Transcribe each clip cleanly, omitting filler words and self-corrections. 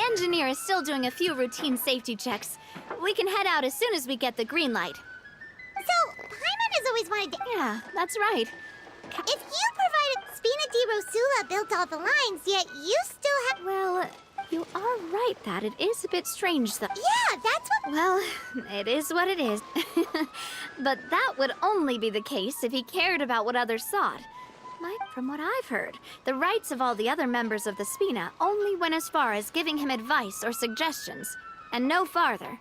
the engineer is still doing a few routine safety checks. We can head out as soon as we get the green light. So, Paimon has always wanted to... Yeah, that's right. If you provided Spina di Rosula built all the lines, yet you still have... Well, you are right that it is a bit strange, though. Yeah, that's what... Well, it is what it is. But that would only be the case if he cared about what others thought. From what I've heard, the rights of all the other members of the Spina only went as far as giving him advice or suggestions, and no farther.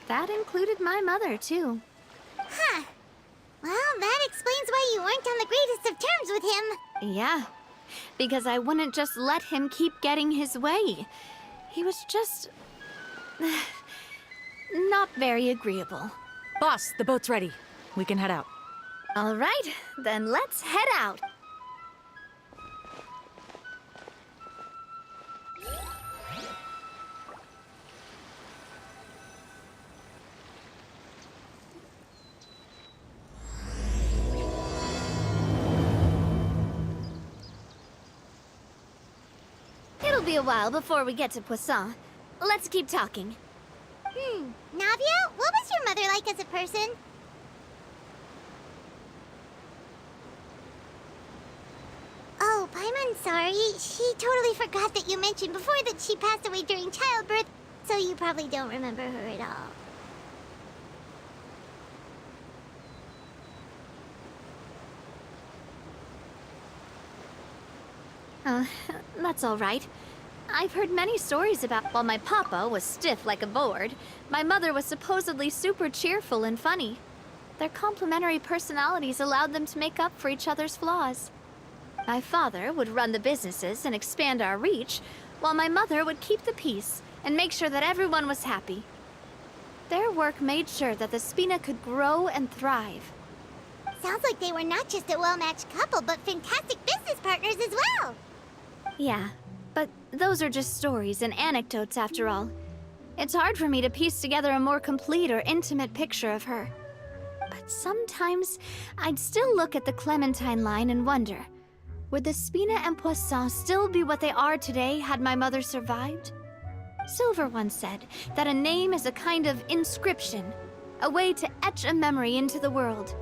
That included my mother, too. Huh. Well, that explains why you weren't on the greatest of terms with him. Yeah, because I wouldn't just let him keep getting his way. He was just... not very agreeable. Boss, the boat's ready. We can head out. All right, then let's head out. It'll be a while before we get to Poisson. Let's keep talking. Navia, what was your mother like as a person? Oh, Paimon's sorry. She totally forgot that you mentioned before that she passed away during childbirth, so you probably don't remember her at all. That's all right. I've heard many stories about while my papa was stiff like a board, my mother was supposedly super cheerful and funny. Their complementary personalities allowed them to make up for each other's flaws. My father would run the businesses and expand our reach, while my mother would keep the peace and make sure that everyone was happy. Their work made sure that the Spina could grow and thrive. Sounds like they were not just a well-matched couple, but fantastic business partners as well. Yeah, but those are just stories and anecdotes after all. It's hard for me to piece together a more complete or intimate picture of her. But sometimes I'd still look at the Clementine line and wonder, would the Spina and Poisson still be what they are today had my mother survived? Silver once said that a name is a kind of inscription, a way to etch a memory into the world.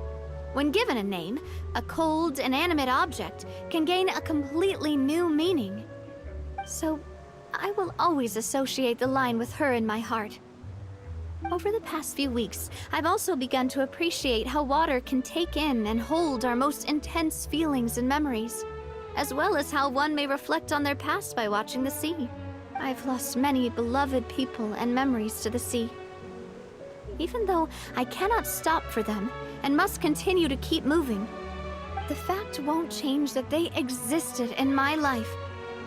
When given a name, a cold, inanimate object can gain a completely new meaning. So, I will always associate the line with her in my heart. Over the past few weeks, I've also begun to appreciate how water can take in and hold our most intense feelings and memories, as well as how one may reflect on their past by watching the sea. I've lost many beloved people and memories to the sea. Even though I cannot stop for them and must continue to keep moving, the fact won't change that they existed in my life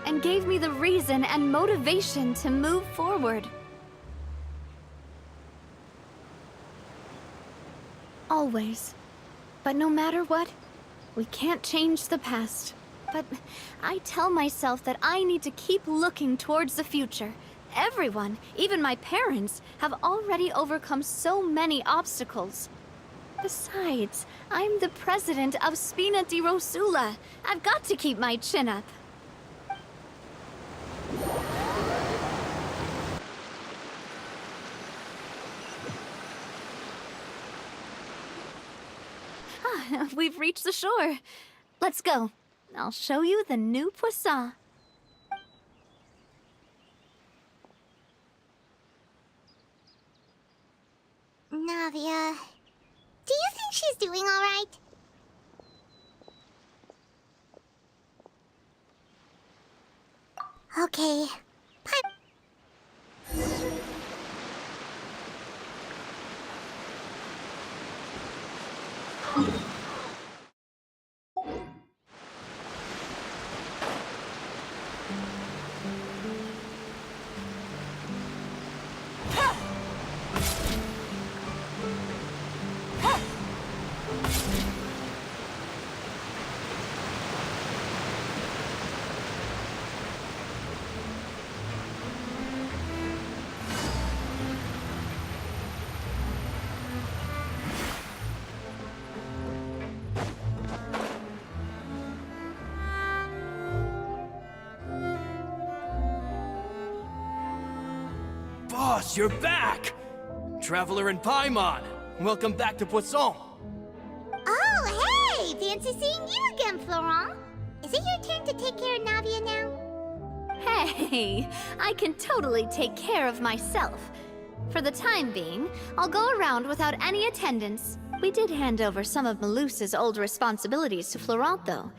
and gave me the reason and motivation to move forward. Always. But no matter what, we can't change the past. But I tell myself that I need to keep looking towards the future. Everyone, even my parents, have already overcome so many obstacles. Besides, I'm the president of Spina di Rosula. I've got to keep my chin up. We've reached the shore. Let's go. I'll show you the new Poisson. Navia, do you think she's doing all right? Okay. Boss, you're back! Traveler and Paimon, welcome back to Poisson. Oh, hey! Fancy seeing you again, Florent. Is it your turn to take care of Navia now? Hey, I can totally take care of myself. For the time being, I'll go around without any attendance. We did hand over some of Malus's old responsibilities to Florent, though.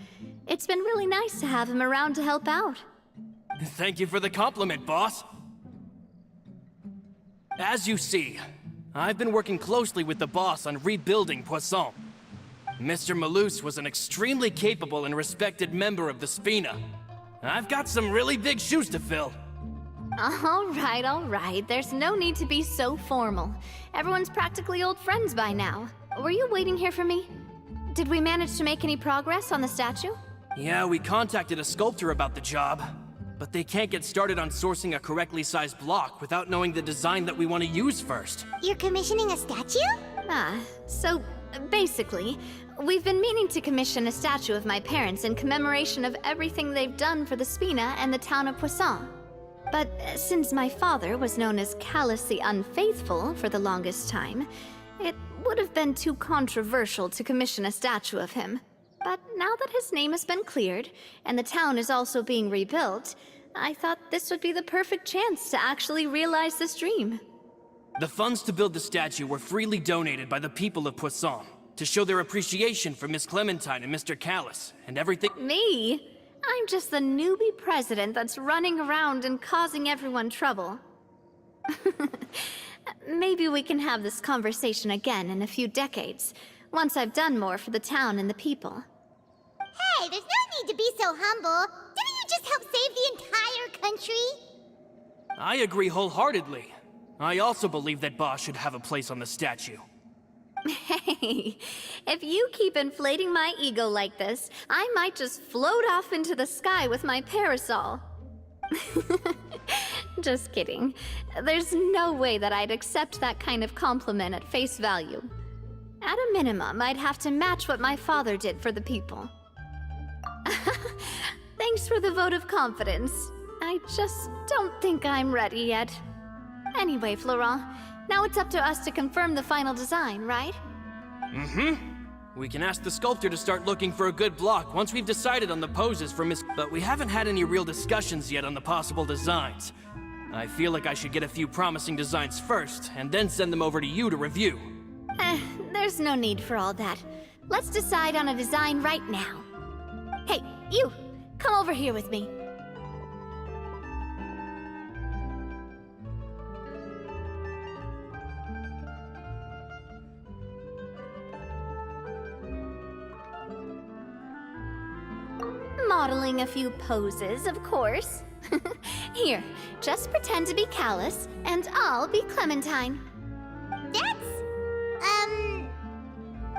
It's been really nice to have him around to help out. Thank you for the compliment, boss. As you see, I've been working closely with the boss on rebuilding Poisson. Mr. Malus was an extremely capable and respected member of the Spina. I've got some really big shoes to fill. All right. There's no need to be so formal. Everyone's practically old friends by now. Were you waiting here for me? Did we manage to make any progress on the statue? Yeah, we contacted a sculptor about the job, but they can't get started on sourcing a correctly sized block without knowing the design that we want to use first. You're commissioning a statue? So basically, we've been meaning to commission a statue of my parents in commemoration of everything they've done for the Spina and the town of Poisson. But since my father was known as Callus the Unfaithful for the longest time, it would have been too controversial to commission a statue of him. But now that his name has been cleared, and the town is also being rebuilt, I thought this would be the perfect chance to actually realize this dream. The funds to build the statue were freely donated by the people of Poisson to show their appreciation for Miss Clementine and Mr. Callus and everything. Me? I'm just the newbie president that's running around and causing everyone trouble. Maybe we can have this conversation again in a few decades, once I've done more for the town and the people. Hey, there's no need to be so humble. Didn't you just help save the entire country? I agree wholeheartedly. I also believe that Boss should have a place on the statue. Hey, if you keep inflating my ego like this, I might just float off into the sky with my parasol. Just kidding. There's no way that I'd accept that kind of compliment at face value. At a minimum, I'd have to match what my father did for the people. Thanks for the vote of confidence. I just don't think I'm ready yet. Anyway, Florent, now it's up to us to confirm the final design, right? We can ask the sculptor to start looking for a good block once we've decided on the poses for Miss... But we haven't had any real discussions yet on the possible designs. I feel like I should get a few promising designs first, and then send them over to you to review. There's no need for all that. Let's decide on a design right now. Hey, you! Come over here with me. Modeling a few poses, of course. Here, just pretend to be Callus, and I'll be Clementine.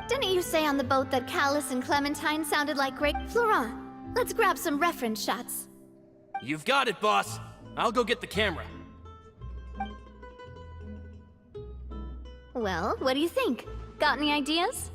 Didn't you say on the boat that Callus and Clementine sounded like great... Florent, let's grab some reference shots. You've got it, boss. I'll go get the camera. Well, what do you think? Got any ideas?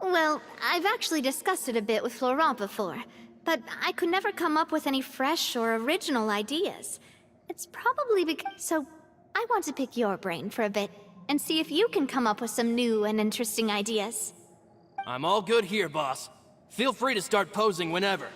Well, I've actually discussed it a bit with Florent before, but I could never come up with any fresh or original ideas. It's probably because... So, I want to pick your brain for a bit, and see if you can come up with some new and interesting ideas. I'm all good here, boss. Feel free to start posing whenever.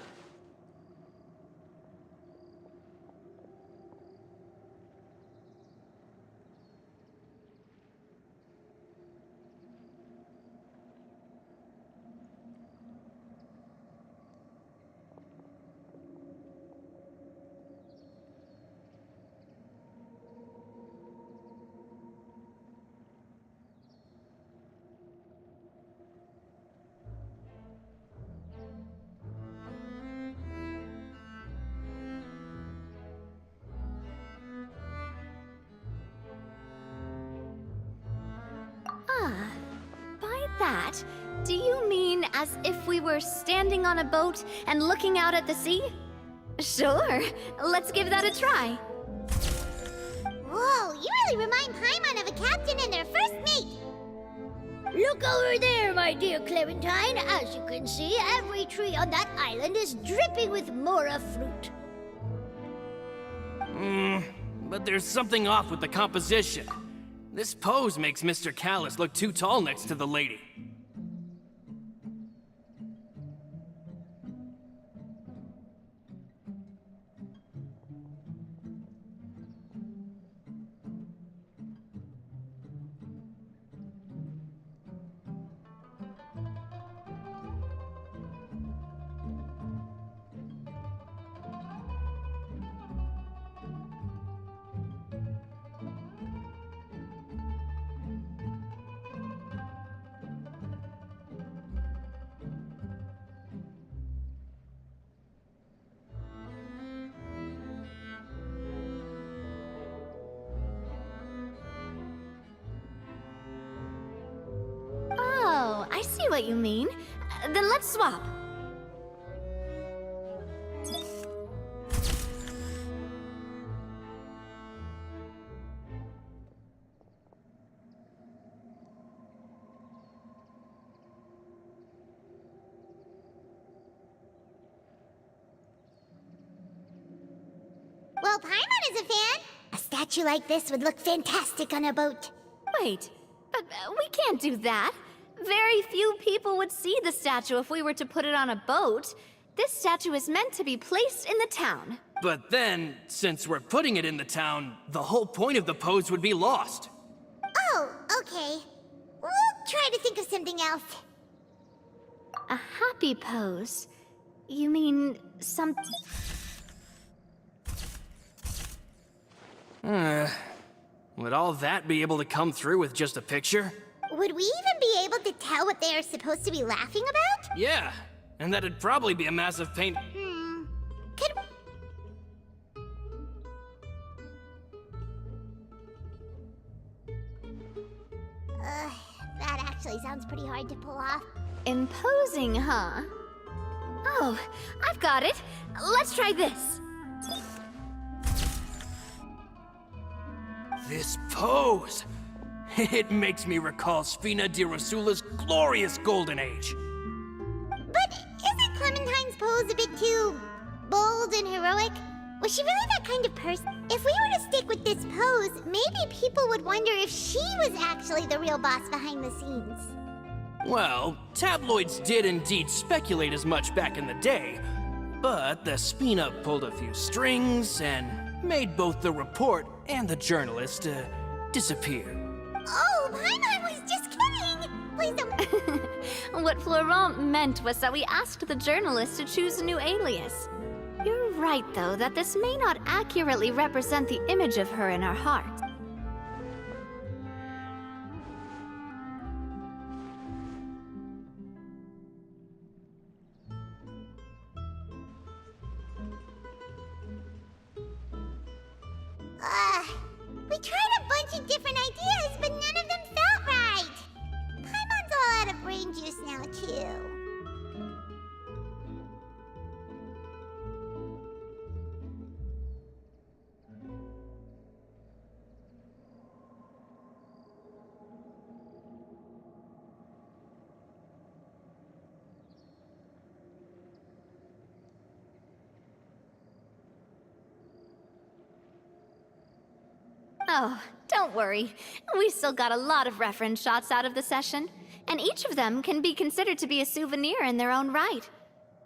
By that, do you mean as if we were standing on a boat and looking out at the sea? Sure, let's give that a try. Whoa, you really remind Paimon of a captain and their first mate. Look over there, my dear Clementine. As you can see, every tree on that island is dripping with mora fruit. But there's something off with the composition. This pose makes Mr. Callus look too tall next to the lady. Oh, I see what you mean. Then let's swap. Well, Paimon is a fan. A statue like this would look fantastic on a boat. Wait, but we can't do that. Very few people would see the statue if we were to put it on a boat. This statue is meant to be placed in the town. But then, since we're putting it in the town, the whole point of the pose would be lost. Oh, okay. We'll try to think of something else. A happy pose? You mean some... Would all that be able to come through with just a picture? Would we even be able to tell what they are supposed to be laughing about? Yeah, and that'd probably be a massive pain. Could... that actually sounds pretty hard to pull off. Imposing, huh? Oh, I've got it. Let's try this. This pose! It makes me recall Spina di Rosula's glorious golden age. But isn't Clementine's pose a bit too bold and heroic? Was she really that kind of person? If we were to stick with this pose, maybe people would wonder if she was actually the real boss behind the scenes. Well, tabloids did indeed speculate as much back in the day, but the Spina pulled a few strings and made both the report and the journalist disappear. Oh, Paimon was just kidding! Please don't... What Florent meant was that we asked the journalist to choose a new alias. You're right, though, that this may not accurately represent the image of her in our hearts. We tried a bunch of different ideas, but none of them felt right. Paimon's all out of brain juice now, too. Oh, don't worry. We still got a lot of reference shots out of the session, and each of them can be considered to be a souvenir in their own right.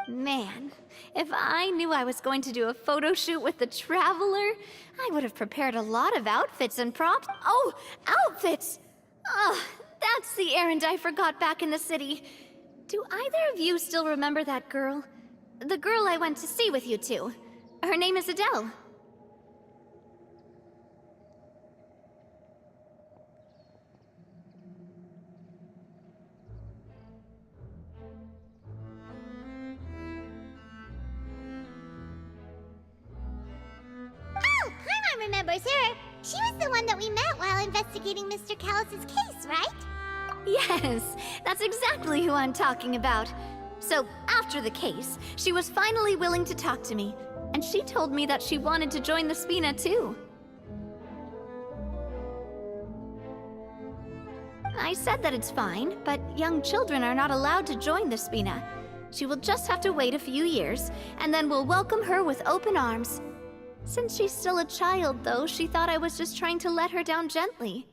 Man, if I knew I was going to do a photo shoot with the Traveler, I would have prepared a lot of outfits and props. Oh, outfits! Oh, that's the errand I forgot back in the city. Do either of you still remember that girl? The girl I went to see with you two. Her name is Adele. Oh, Paimon remembers her. She was the one that we met while investigating Mr. Callus's case, right? Yes, that's exactly who I'm talking about. So, after the case, she was finally willing to talk to me, and she told me that she wanted to join the Spina too. I said that it's fine, but young children are not allowed to join the Spina. She will just have to wait a few years, and then we'll welcome her with open arms. Since she's still a child, though, she thought I was just trying to let her down gently.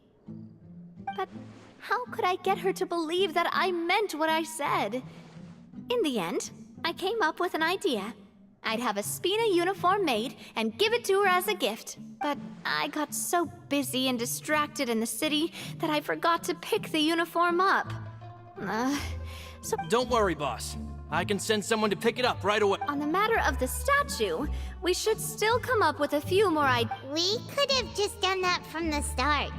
But how could I get her to believe that I meant what I said? In the end, I came up with an idea. I'd have a Spina uniform made and give it to her as a gift. But I got so busy and distracted in the city that I forgot to pick the uniform up. So Don't worry, boss. I can send someone to pick it up right away. on the matter of the statue, we should still come up with a few more ideas. We could have just done that from the start.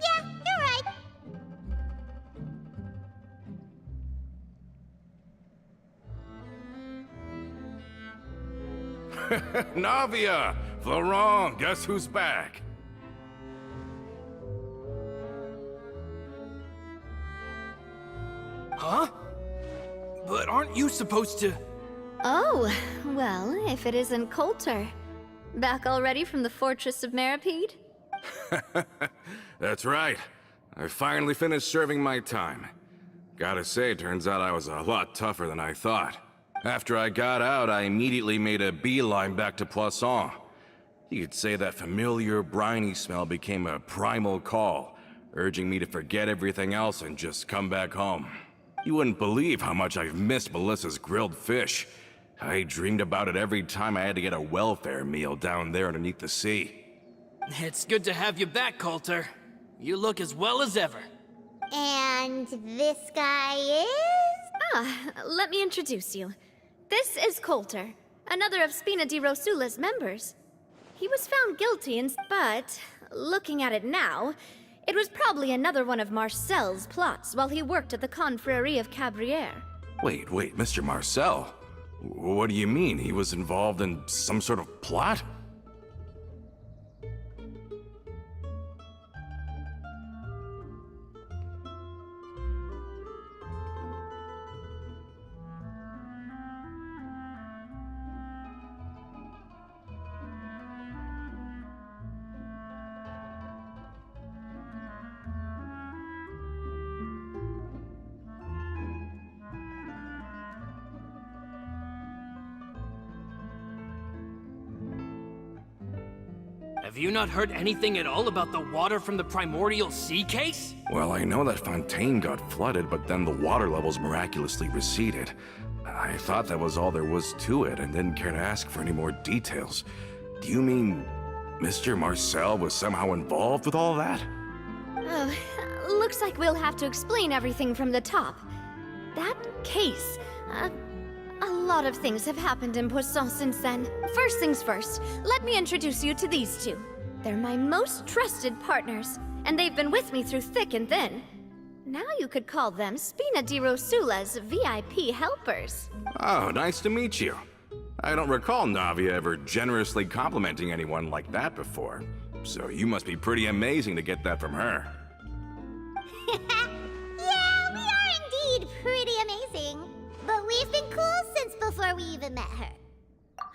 Yeah, you're right. Navia! Florent, guess who's back? Huh? But aren't you supposed to... Oh, well, if it isn't Coulter. Back already from the Fortress of Meripede? That's right. I finally finished serving my time. Gotta say, turns out I was a lot tougher than I thought. After I got out, I immediately made a beeline back to Poisson. You could say that familiar, briny smell became a primal call, urging me to forget everything else and just come back home. You wouldn't believe how much I've missed Melissa's grilled fish. I dreamed about it every time I had to get a welfare meal down there underneath the sea. It's good to have you back, Coulter. You look as well as ever. And this guy is? Let me introduce you. This is Coulter, another of Spina di Rosula's members. He was found guilty, but looking at it now, it was probably another one of Marcel's plots while he worked at the Confrérie of Cabrières. Wait, Mr. Marcel? What do you mean? He was involved in some sort of plot? Have you not heard anything at all about the water from the primordial sea case? Well, I know that Fontaine got flooded, but then the water levels miraculously receded. I thought that was all there was to it and didn't care to ask for any more details. Do you mean Mr. Marcel was somehow involved with all that? Oh, looks like we'll have to explain everything from the top. That case, a lot of things have happened in Poisson since then. First things first, let me introduce you to these two. They're my most trusted partners, and they've been with me through thick and thin. Now you could call them Spina di Rosula's VIP helpers. Oh, nice to meet you. I don't recall Navia ever generously complimenting anyone like that before. So you must be pretty amazing to get that from her. Yeah, we are indeed pretty amazing. But we've been cool since before we even met her.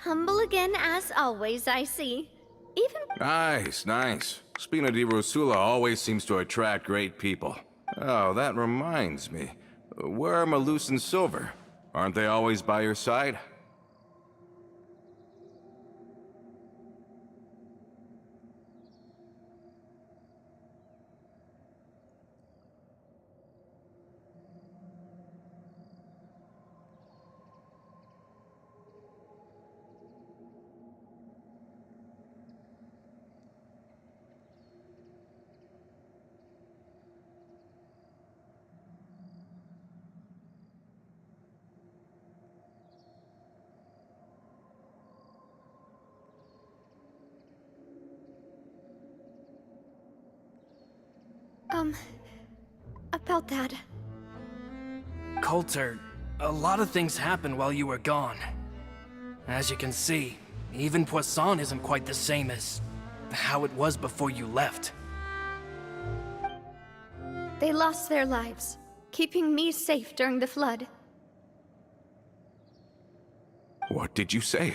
Humble again as always, I see. Even Nice. Spina di Rosula always seems to attract great people. Oh, that reminds me. Where are Malus and Silver? Aren't they always by your side? about that. Coulter, a lot of things happened while you were gone. As you can see, even Poisson isn't quite the same as how it was before you left. They lost their lives, keeping me safe during the flood. What did you say?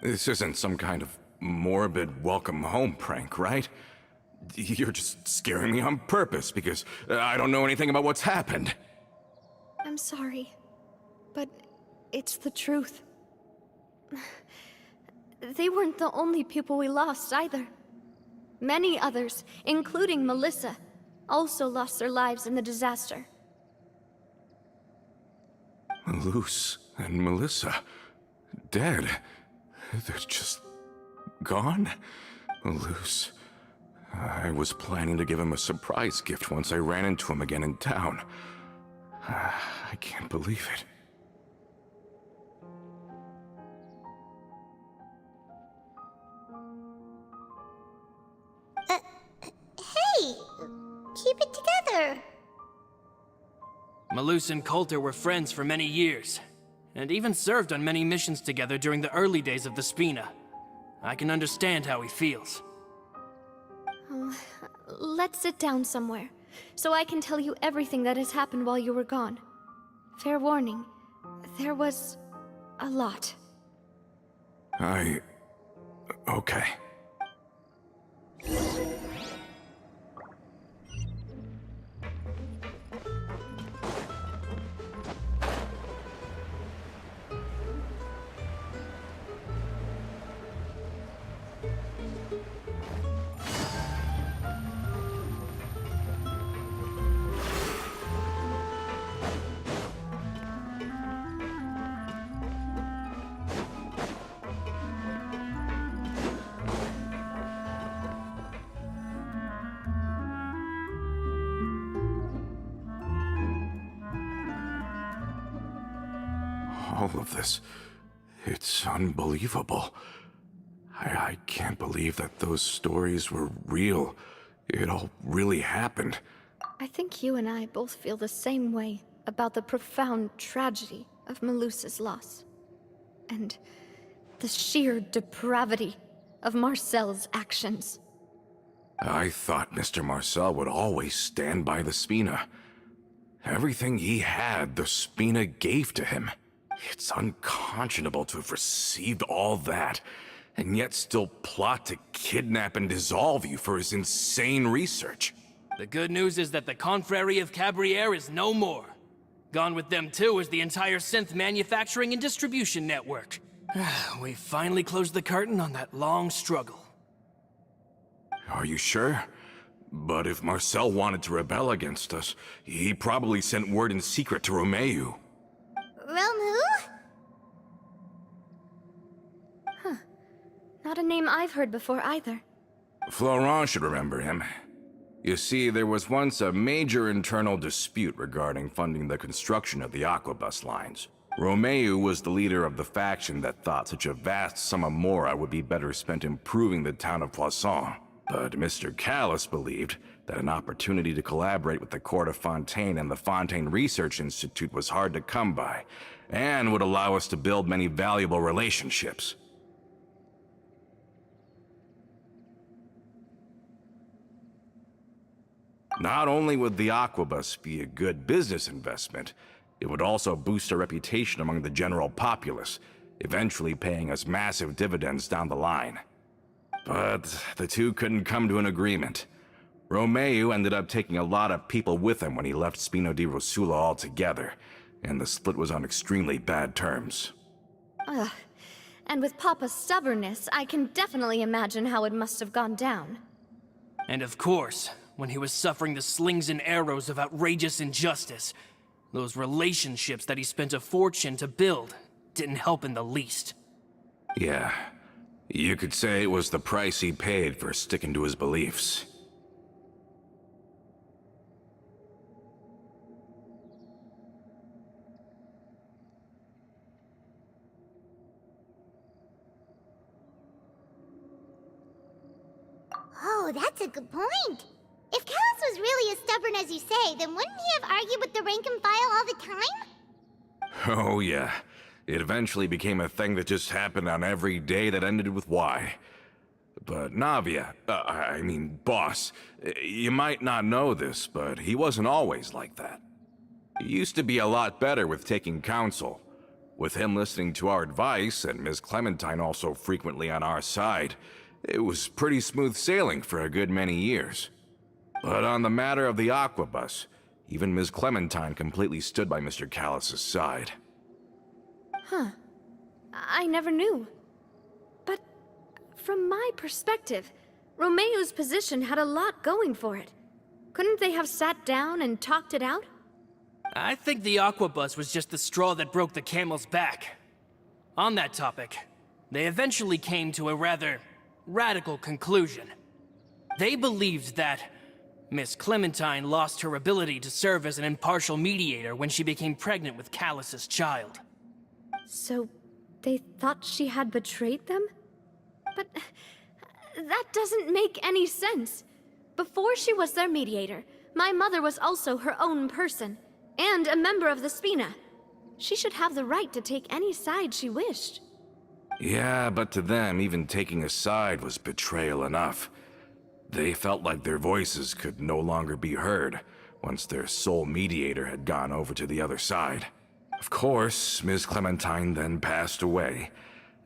This isn't some kind of morbid welcome home prank, right? You're just scaring me on purpose because I don't know anything about what's happened. I'm sorry, but it's the truth. They weren't the only people we lost either. Many others, including Melissa, also lost their lives in the disaster. Luce and Melissa, dead. They're just gone? Luce, I was planning to give him a surprise gift once I ran into him again in town. I can't believe it. Hey! Keep it together! Malus and Coulter were friends for many years, and even served on many missions together during the early days of the Spina. I can understand how he feels. Let's sit down somewhere, so I can tell you everything that has happened while you were gone. Fair warning, there was a lot. Okay. All of this, it's unbelievable. I can't believe that those stories were real. It all really happened. I think you and I both feel the same way about the profound tragedy of Melusa's loss. And the sheer depravity of Marcel's actions. I thought Mr. Marcel would always stand by the Spina. Everything he had, the Spina gave to him. It's unconscionable to have received all that, and yet still plot to kidnap and dissolve you for his insane research. The good news is that the Confrérie of Cabriere is no more. Gone with them too is the entire synth manufacturing and distribution network. We finally closed the curtain on that long struggle. Are you sure? But if Marcel wanted to rebel against us, he probably sent word in secret to Romeu. Romeu? Not a name I've heard before either. Florent should remember him. You see, there was once a major internal dispute regarding funding the construction of the Aquabus lines. Romeu was the leader of the faction that thought such a vast sum of mora would be better spent improving the town of Poisson. But Mr. Callis believed that an opportunity to collaborate with the Court of Fontaine and the Fontaine Research Institute was hard to come by, and would allow us to build many valuable relationships. Not only would the Aquabus be a good business investment, it would also boost our reputation among the general populace, eventually paying us massive dividends down the line. But the two couldn't come to an agreement. Romeu ended up taking a lot of people with him when he left Spino di Rosula altogether, and the split was on extremely bad terms. Ugh. And with Papa's stubbornness, I can definitely imagine how it must have gone down. And of course, when he was suffering the slings and arrows of outrageous injustice, those relationships that he spent a fortune to build didn't help in the least. Yeah, you could say it was the price he paid for sticking to his beliefs. Oh, that's a good point. If Callis was really as stubborn as you say, then wouldn't he have argued with the rank and file all the time? Oh yeah, it eventually became a thing that just happened on every day that ended with Y. But Navia, boss, you might not know this, but he wasn't always like that. He used to be a lot better with taking counsel. With him listening to our advice, and Ms. Clementine also frequently on our side, it was pretty smooth sailing for a good many years. But on the matter of the Aquabus, even Ms. Clementine completely stood by Mr. Callus's side. Huh. I never knew. But from my perspective, Romeo's position had a lot going for it. Couldn't they have sat down and talked it out? I think the Aquabus was just the straw that broke the camel's back. On that topic, they eventually came to a rather radical conclusion. They believed that Miss Clementine lost her ability to serve as an impartial mediator when she became pregnant with Callus's child. So, they thought she had betrayed them? But that doesn't make any sense. Before she was their mediator, my mother was also her own person, and a member of the Spina. She should have the right to take any side she wished. Yeah, but to them, even taking a side was betrayal enough. They felt like their voices could no longer be heard once their sole mediator had gone over to the other side. Of course, Ms. Clementine then passed away,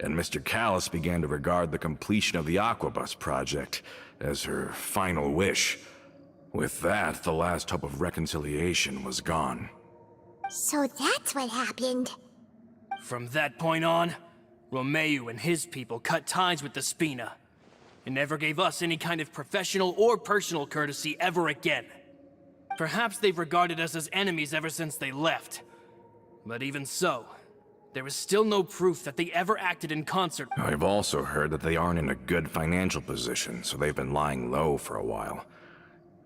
and Mr. Callus began to regard the completion of the Aquabus project as her final wish. With that, the last hope of reconciliation was gone. So that's what happened. From that point on, Romeo and his people cut ties with the Spina, and never gave us any kind of professional or personal courtesy ever again. Perhaps they've regarded us as enemies ever since they left. But even so, there is still no proof that they ever acted in concert. I've also heard that they aren't in a good financial position, so they've been lying low for a while.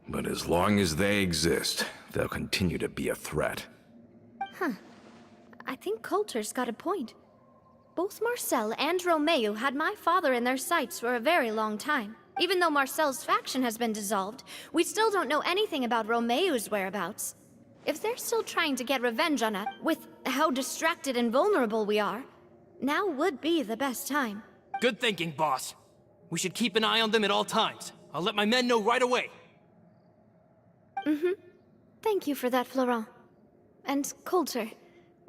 But as long as they exist, they'll continue to be a threat. I think Coulter's got a point. Both Marcel and Romeo had my father in their sights for a very long time. Even though Marcel's faction has been dissolved, we still don't know anything about Romeo's whereabouts. If they're still trying to get revenge on us, with how distracted and vulnerable we are, now would be the best time. Good thinking, boss. We should keep an eye on them at all times. I'll let my men know right away. Thank you for that, Florent. And Coulter,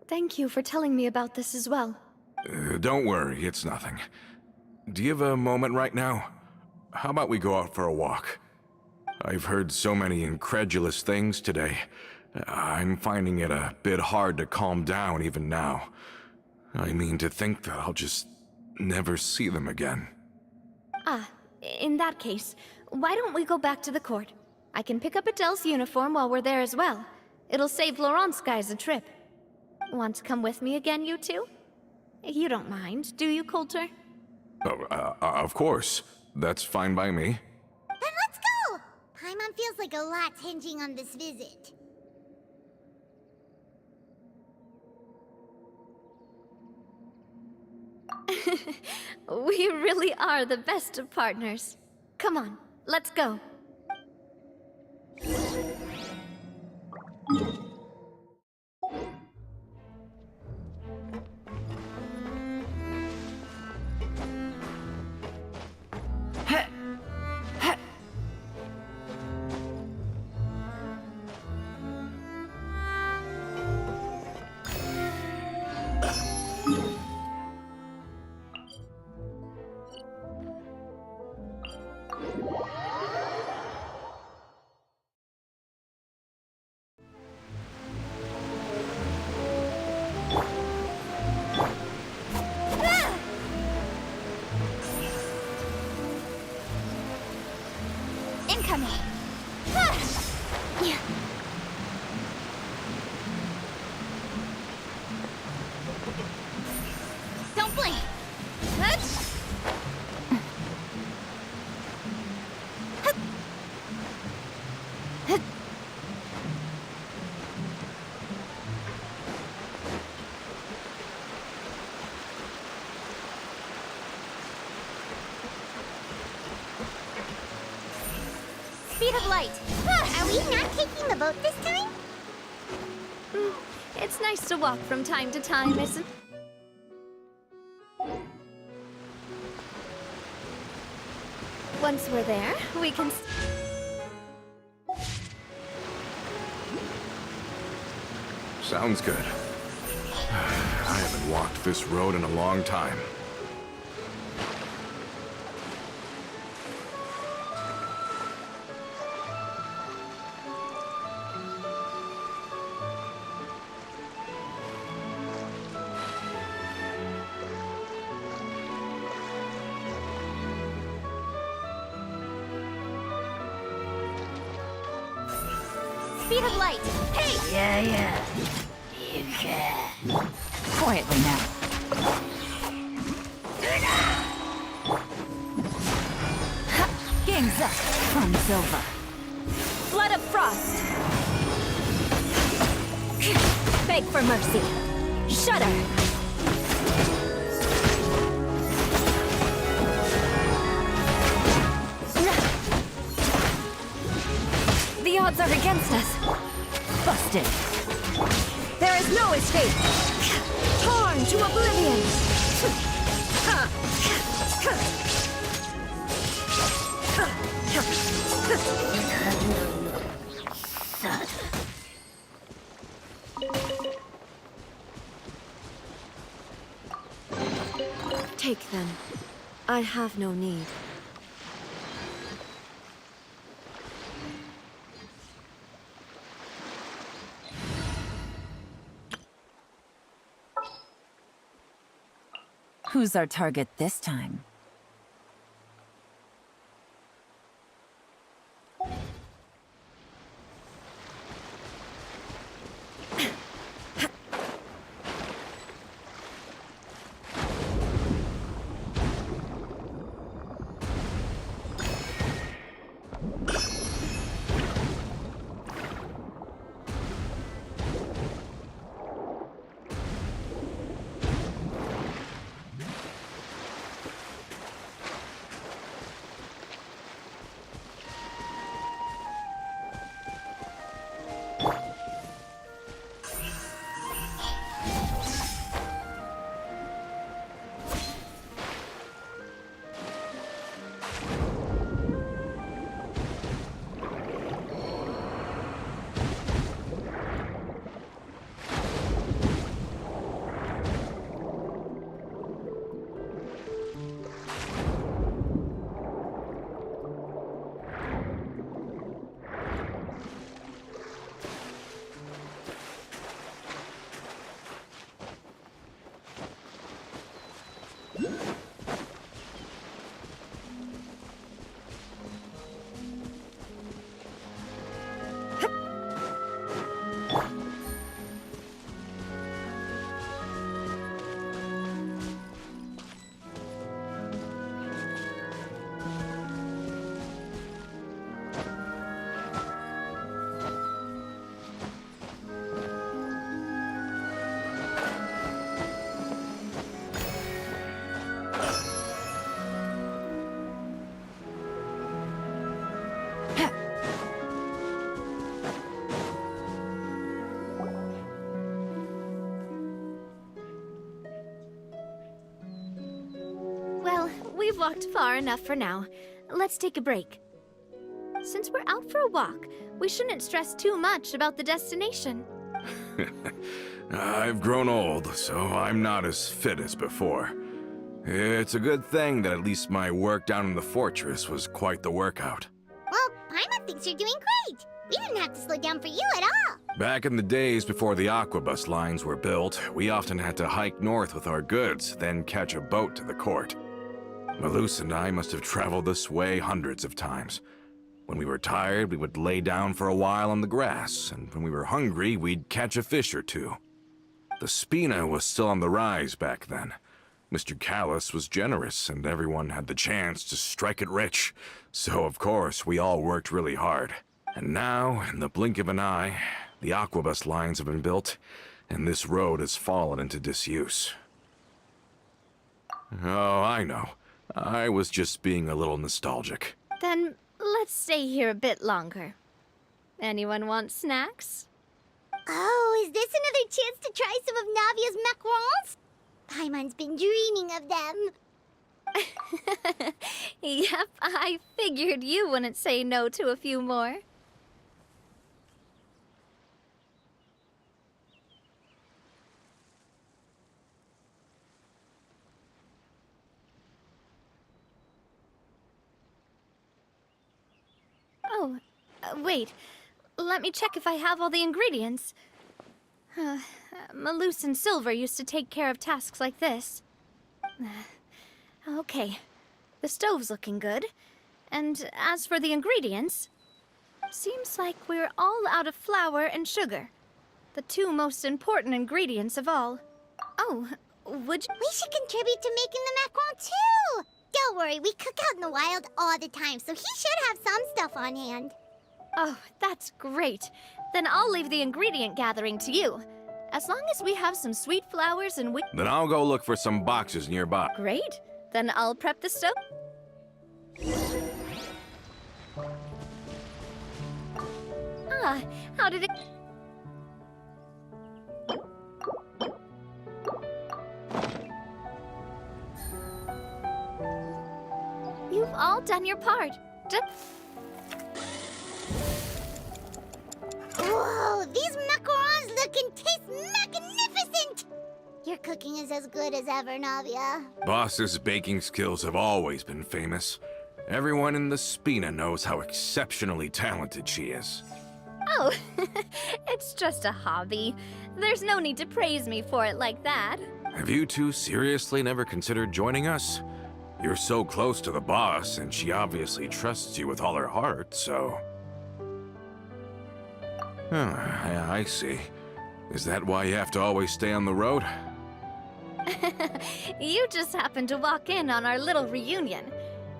thank you for telling me about this as well. Don't worry, it's nothing. Do you have a moment right now? How about we go out for a walk? I've heard so many incredulous things today. I'm finding it a bit hard to calm down even now. I mean, to think that I'll just never see them again. In that case, why don't we go back to the court? I can pick up Adele's uniform while we're there as well. It'll save Laurent's guys a trip. Want to come with me again, you two? You don't mind, do you, Coulter? Of course. That's fine by me. Then let's go! Paimon feels like a lot's hinging on this visit. We really are the best of partners. Come on, let's go. Incoming! Don't blink! Speed of light! Are we not taking the boat this time? It's nice to walk from time to time, isn't it? Once we're there, we can... Sounds good. I haven't walked this road in a long time. Speed of light! Hey! Yeah. You can. Quietly now. Game's up. Fun's over. Blood of Frost! Beg for mercy. Shudder! The odds are against us. Busted. There is no escape. Torn to oblivion. Take them. I have no need. Who's our target this time? Well, we've walked far enough for now. Let's take a break. Since we're out for a walk, we shouldn't stress too much about the destination. I've grown old, so I'm not as fit as before. It's a good thing that at least my work down in the fortress was quite the workout. Well, Paimon thinks you're doing great. We didn't have to slow down for you at all. Back in the days before the aquabus lines were built, we often had to hike north with our goods, then catch a boat to the court. Malus and I must have traveled this way hundreds of times. When we were tired, we would lay down for a while on the grass, and when we were hungry, we'd catch a fish or two. The spina was still on the rise back then. Mr. Callus was generous, and everyone had the chance to strike it rich. So, of course, we all worked really hard. And now, in the blink of an eye, the aquabus lines have been built, and this road has fallen into disuse. Oh, I know. I was just being a little nostalgic. Then let's stay here a bit longer. Anyone want snacks? Oh, is this another chance to try some of Navia's macarons? Paimon's been dreaming of them. Yep, I figured you wouldn't say no to a few more. Oh, wait. Let me check if I have all the ingredients. Malus and Silver used to take care of tasks like this. Okay, the stove's looking good. And as for the ingredients, seems like we're all out of flour and sugar. The two most important ingredients of all. Oh, would you... We should contribute to making the macaron too! Don't worry, we cook out in the wild all the time, so he should have some stuff on hand. Oh, that's great. Then I'll leave the ingredient gathering to you. As long as we have some sweet flowers and Then I'll go look for some boxes nearby. Great. Then I'll prep the stove. Ah, how did it... You've all done your part. Whoa, these macarons look and taste magnificent! Your cooking is as good as ever, Navia. Boss's baking skills have always been famous. Everyone in the Spina knows how exceptionally talented she is. Oh, it's just a hobby. There's no need to praise me for it like that. Have you two seriously never considered joining us? You're so close to the boss, and she obviously trusts you with all her heart, so... I see. Is that why you have to always stay on the road? You just happened to walk in on our little reunion.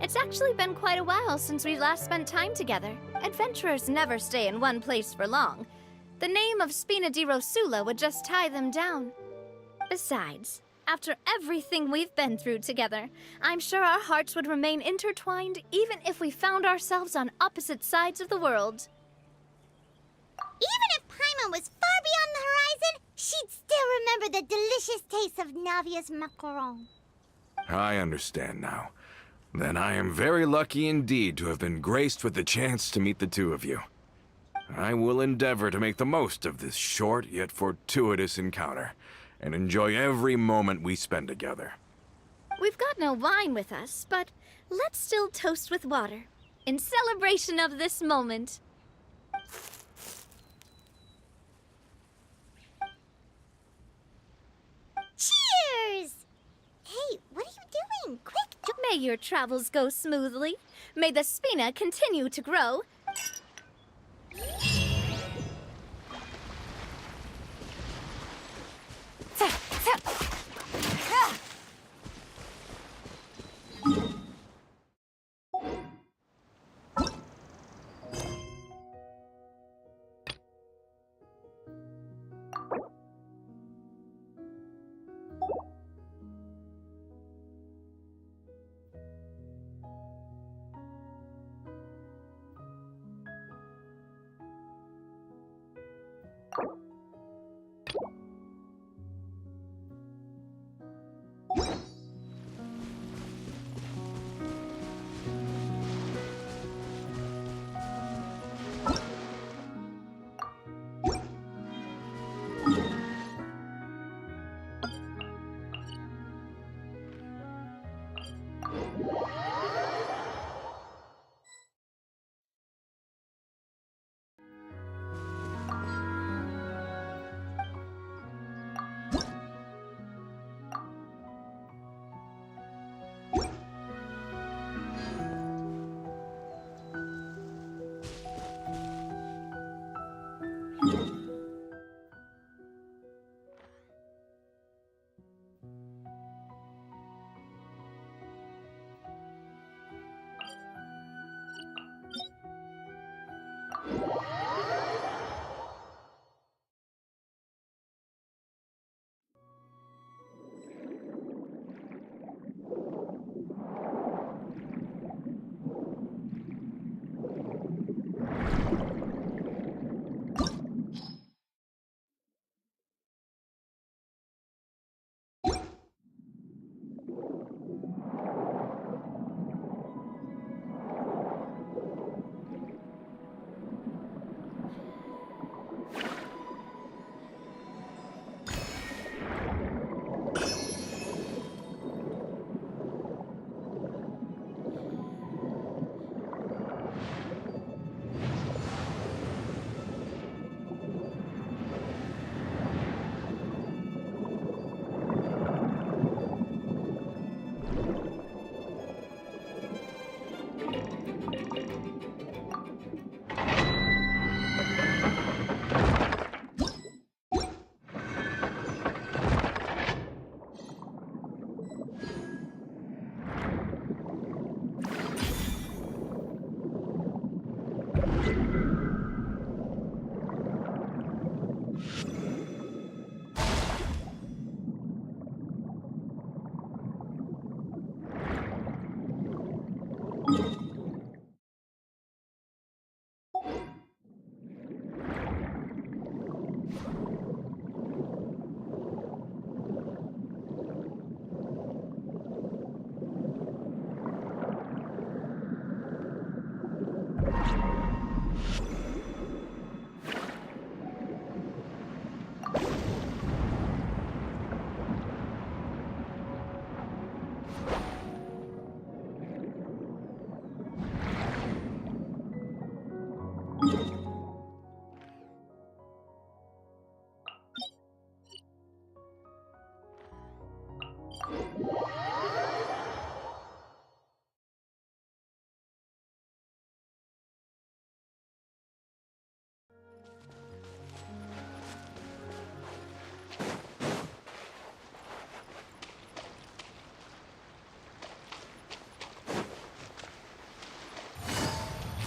It's actually been quite a while since we last spent time together. Adventurers never stay in one place for long. The name of Spina di Rosula would just tie them down. Besides, after everything we've been through together, I'm sure our hearts would remain intertwined even if we found ourselves on opposite sides of the world. Even if Paimon was far beyond the horizon, she'd still remember the delicious taste of Navia's macaron. I understand now. Then I am very lucky indeed to have been graced with the chance to meet the two of you. I will endeavor to make the most of this short yet fortuitous encounter, and enjoy every moment we spend together. We've got no wine with us, but let's still toast with water, in celebration of this moment. Cheers! Hey, what are you doing? Quick! May your travels go smoothly. May the Spina continue to grow.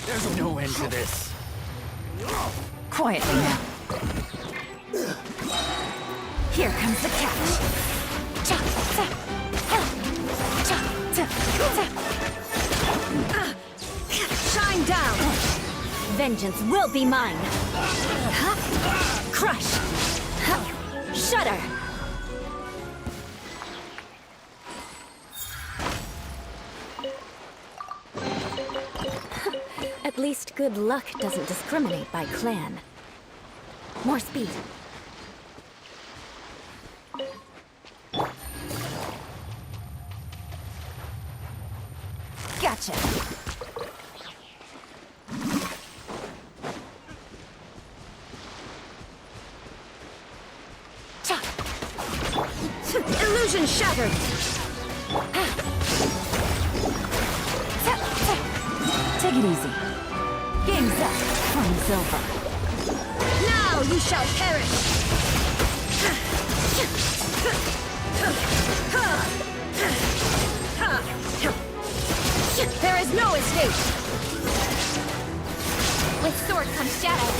There's no end to this. Quietly now. Here comes the catch. Shine down! Vengeance will be mine! Crush! Shudder! At least good luck doesn't discriminate by clan. More speed. Gotcha. Illusion shattered. Take it easy. Game's up. Time's over. Now you shall perish. There is no escape. With sword comes shadow.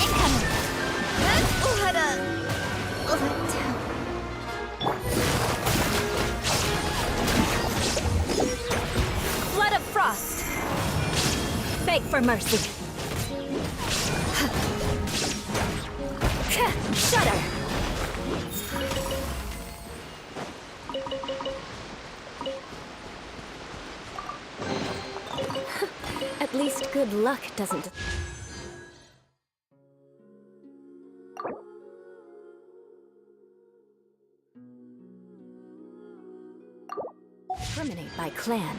Incoming. Flood of frost. Beg for mercy. Shudder. At least good luck doesn't discriminate by clan.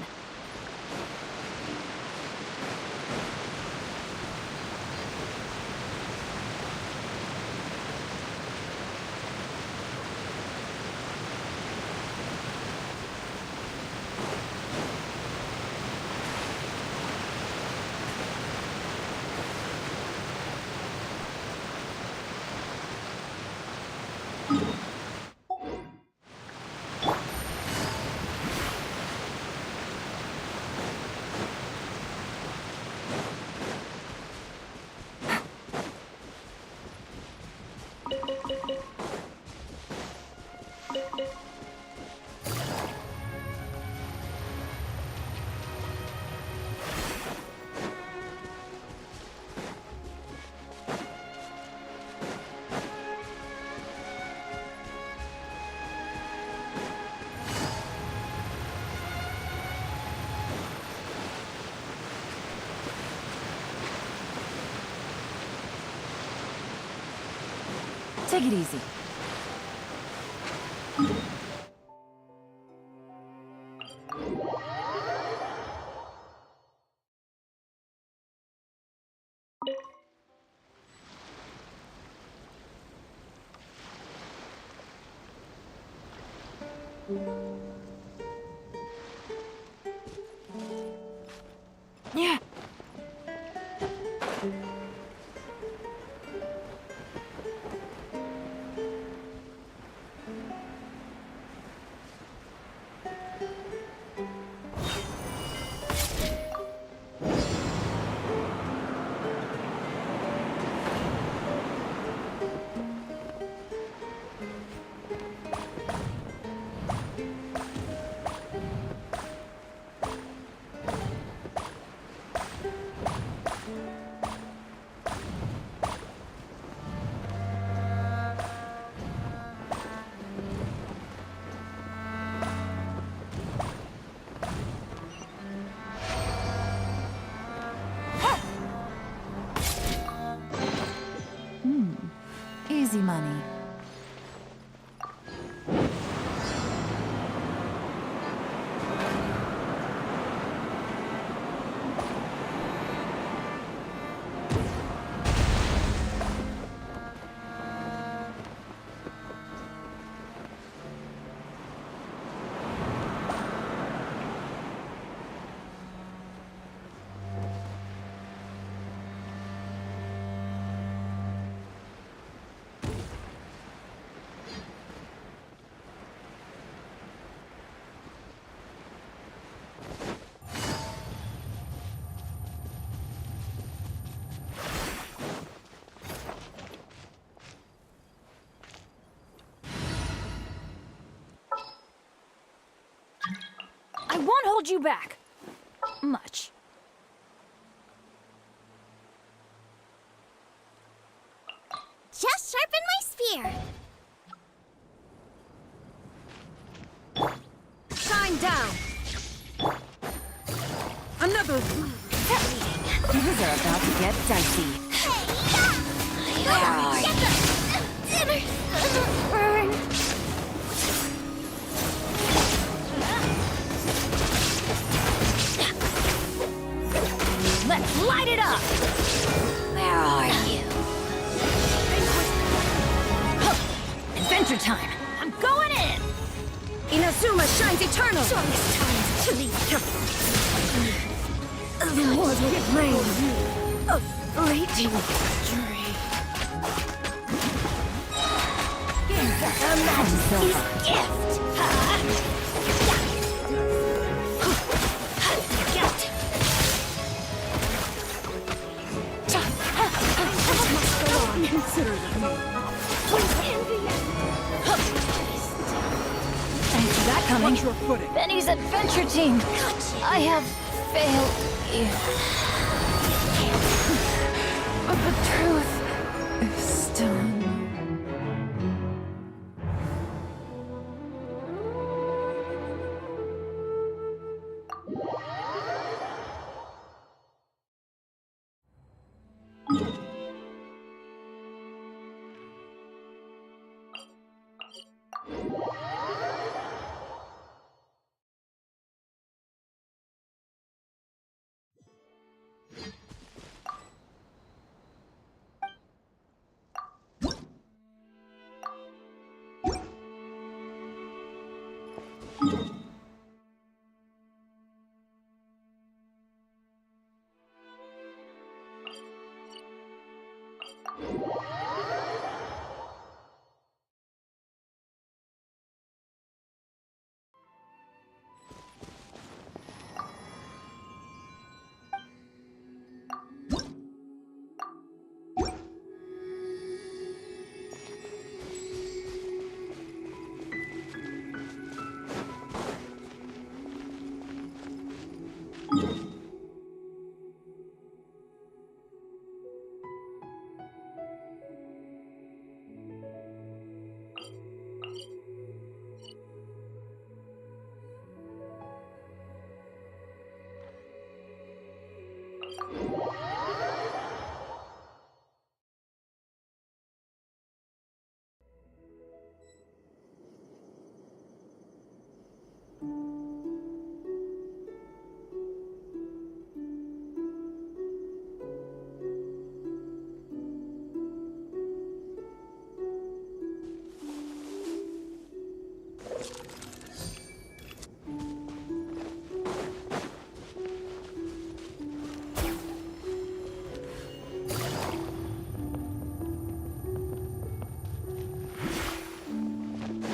Take it easy. Yeah. funny. I won't hold you back. Much. Just sharpen my spear. Shine down! Another... Things are about to get dicey. Let's light it up! Where are you? Adventure time! I'm going in! Inazuma shines eternal! Darkest times to leave. The war will reign of fleeting victory. A master's gift! Consider them. Thanks for that coming. Watch your footing. Benny's adventure team! I have failed you. But the truth is still...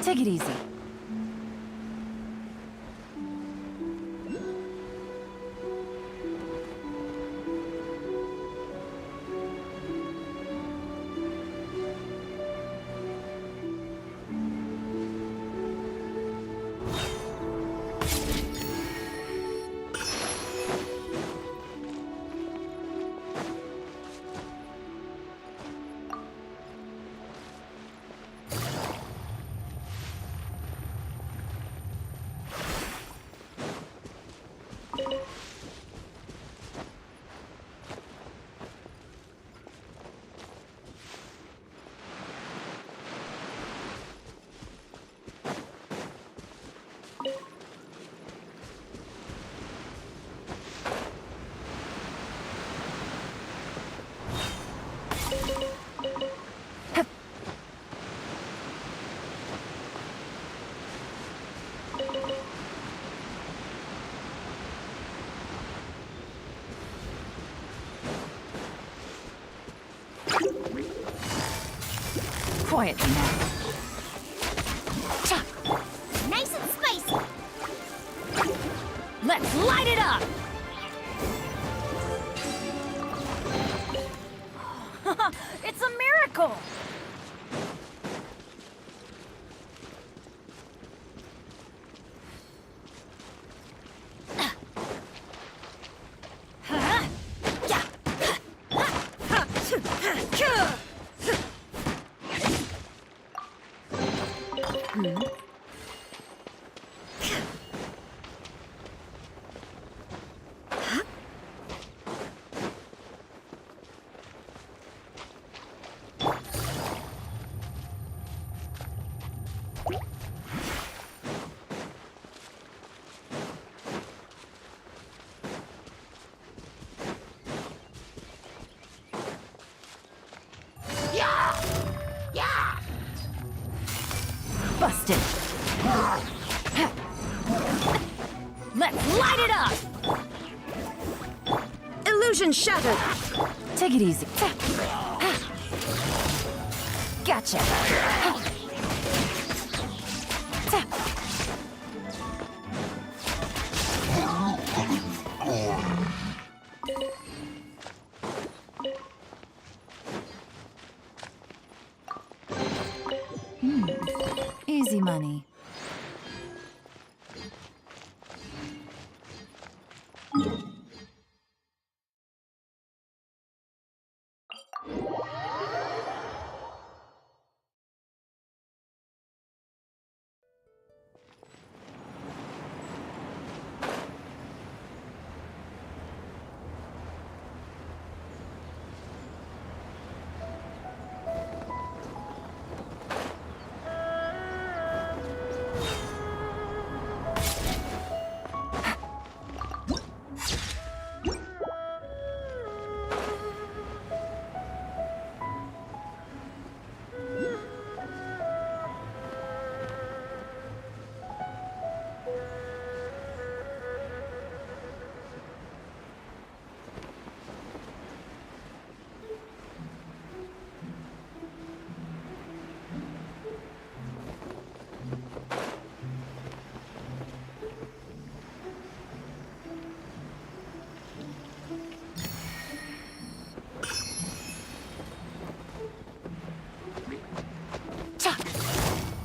Take it easy. Quietly now. Nice and spicy. Let's light it up! It's a miracle! Busted. Let's light it up! Illusion shattered. Take it easy. Gotcha. Easy money.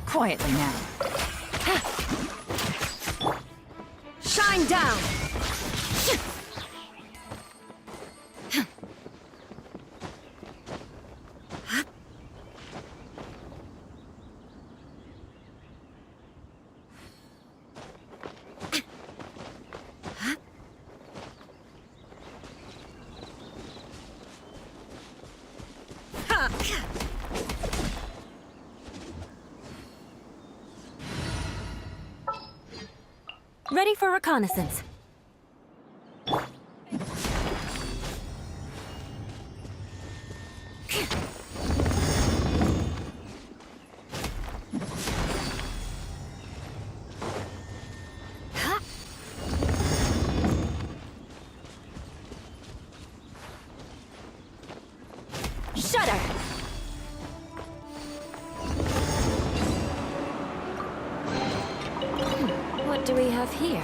Quietly now. Shine down! Ready for reconnaissance. Shudder! What do we have here?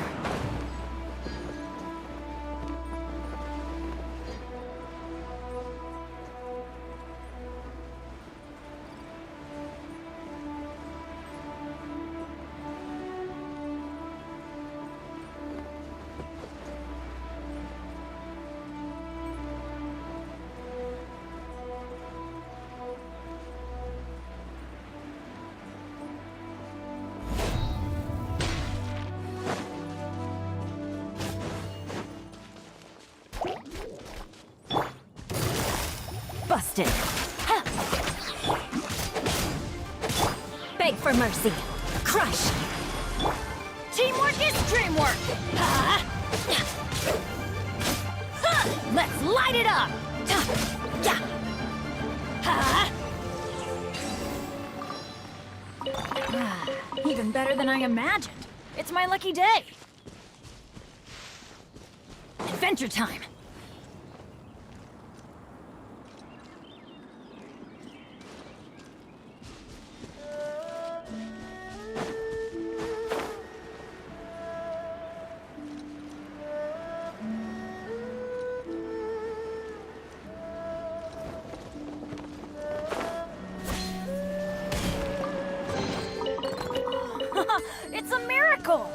Busted. Beg for mercy. Crush. Teamwork is dreamwork. Let's light it up. Even better than I imagined. It's my lucky day. Adventure time. It's a miracle!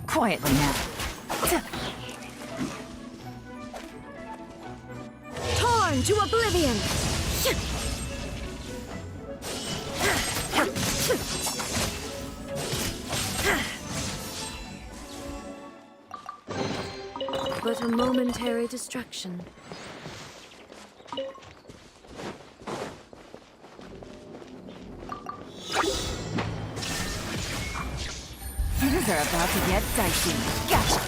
Quietly now. Torn to oblivion! But a momentary distraction. Things are about to get dicey. Gotcha!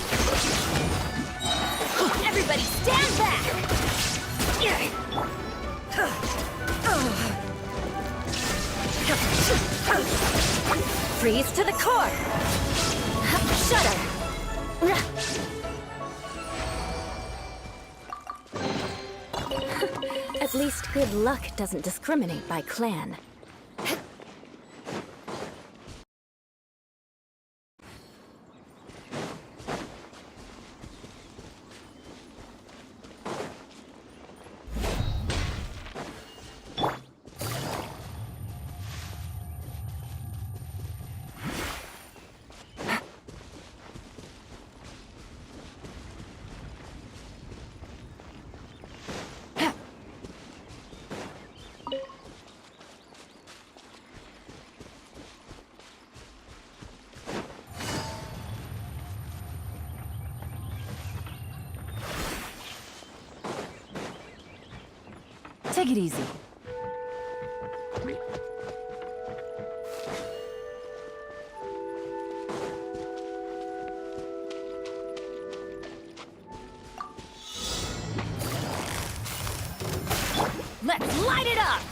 Everybody stand back! Freeze to the core! Shudder! At least good luck doesn't discriminate by clan. Take it easy. Let's light it up!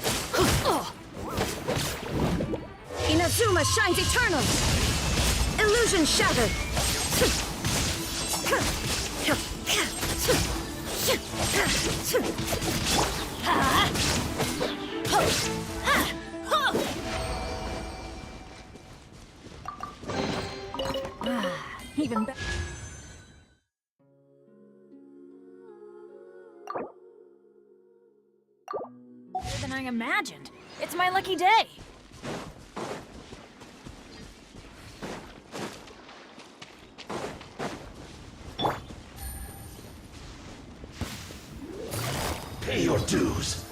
Inazuma shines eternal! Illusion shattered! Even better. Better than I imagined. It's my lucky day. Pay your dues.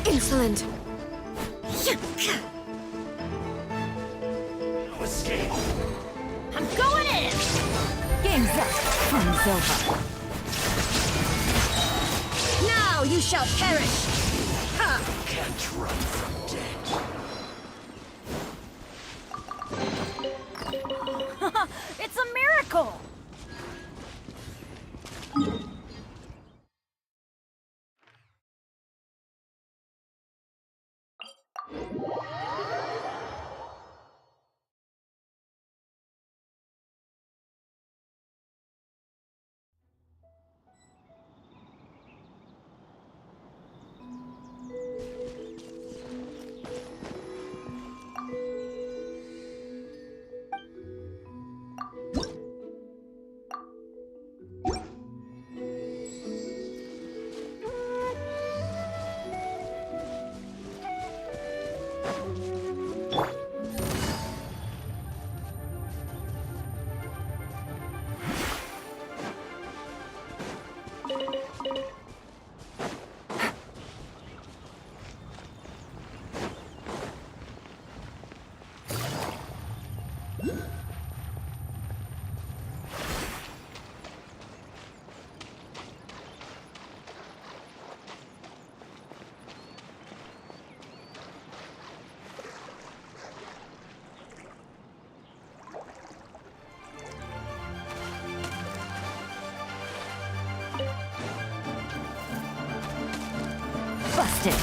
Insolent! No escape. I'm going in! Game's up. From Silva. Now you shall perish! Can't run from death. It's a miracle! Busted!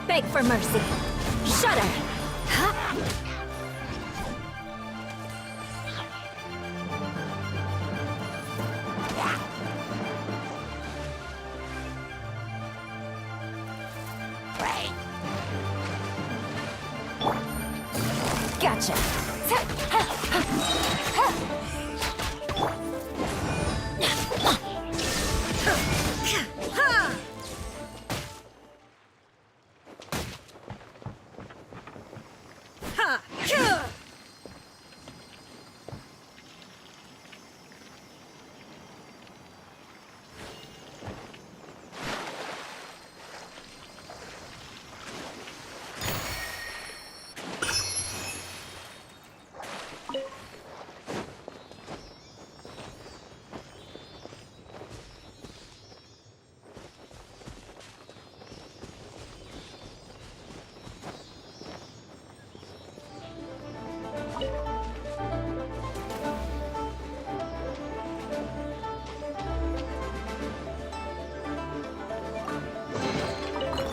Beg for mercy! Shudder! Gotcha!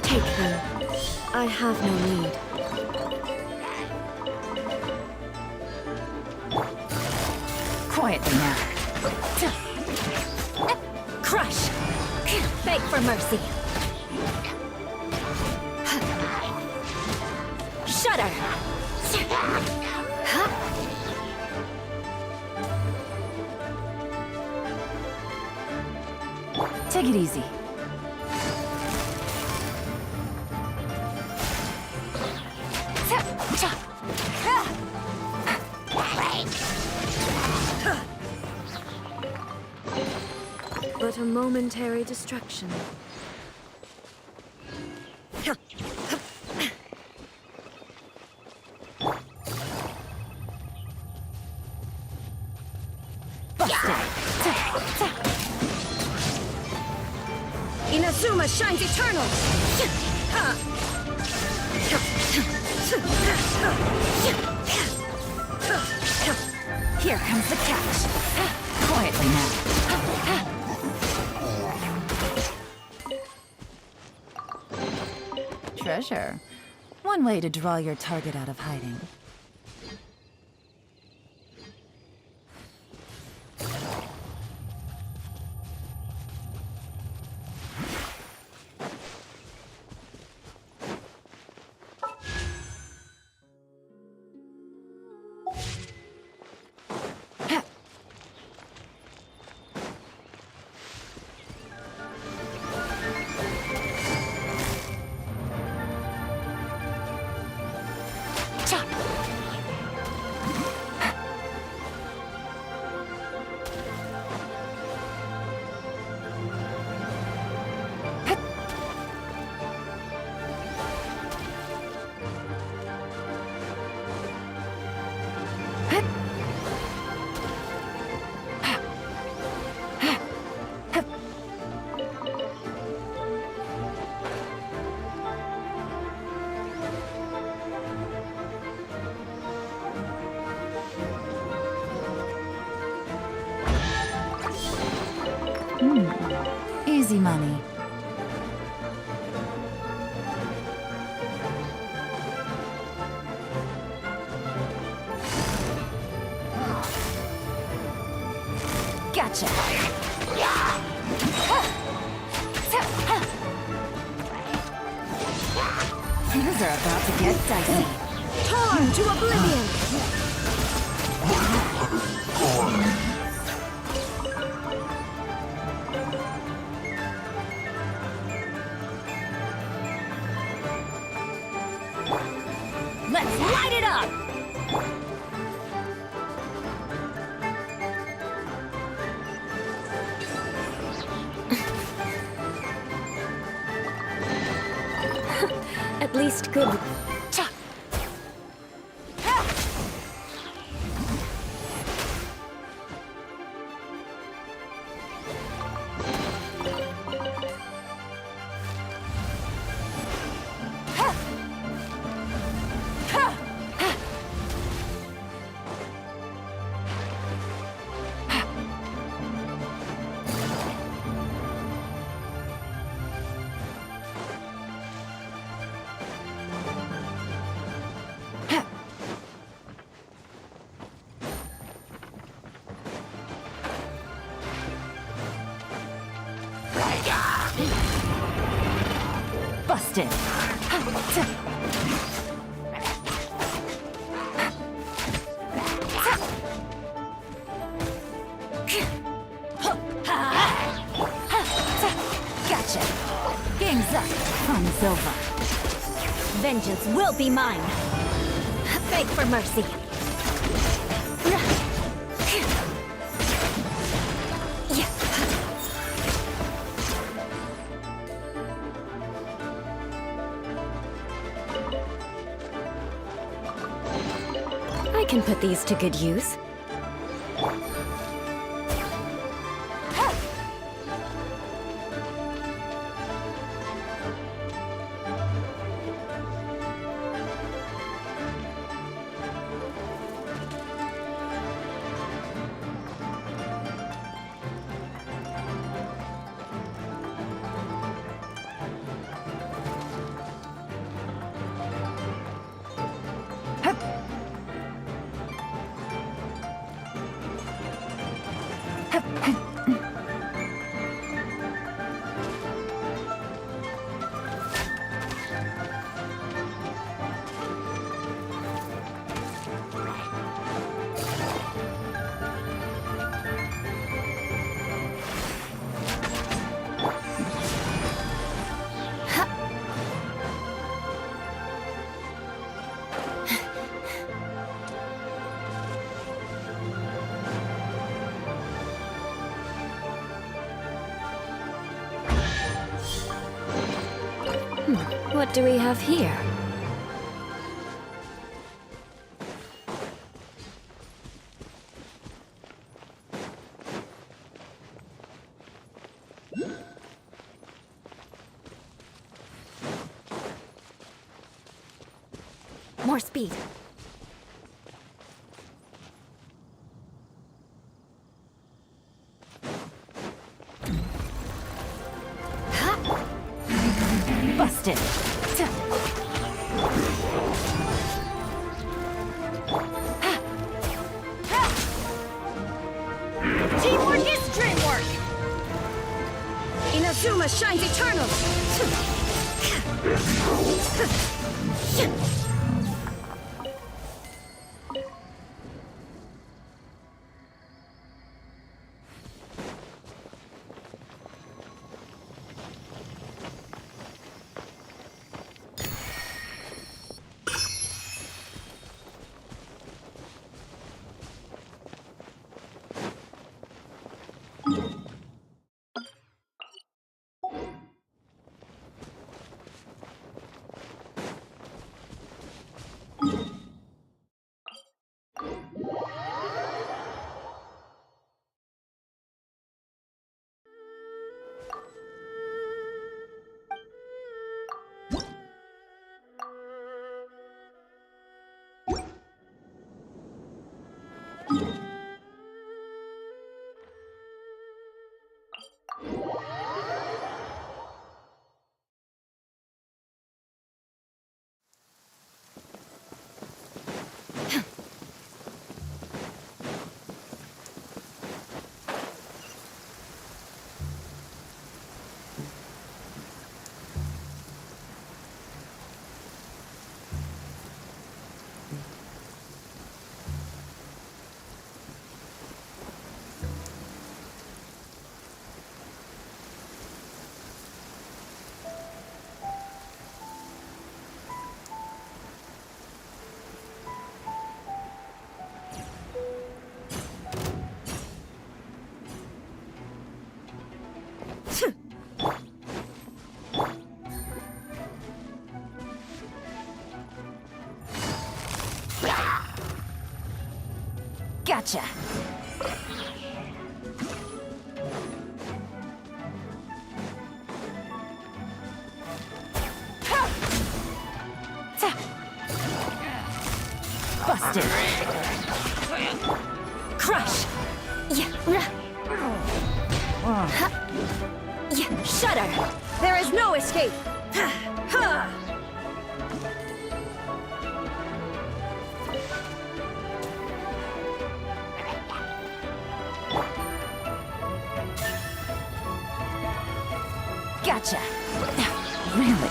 Take them. I have no need. Quietly now. Crush! Beg for mercy! Shudder! Take it easy. But a momentary distraction. Inazuma shines eternal! Here comes the catch. Quietly now. Treasure. One way to draw your target out of hiding. Easy money. Gotcha. Things are about to get dicey. Torn to oblivion! Let's light it up! At least good. Busted. Gotcha. Game's up. Fun's over. Vengeance will be mine. Beg for mercy. I can put these to good use. What do we have here? More speed. Busted. Teamwork is dreamwork. Inazuma shines eternal. Gotcha. Busted. Crush. Yeah. Yeah. Shudder. There is no escape. Gotcha. Really?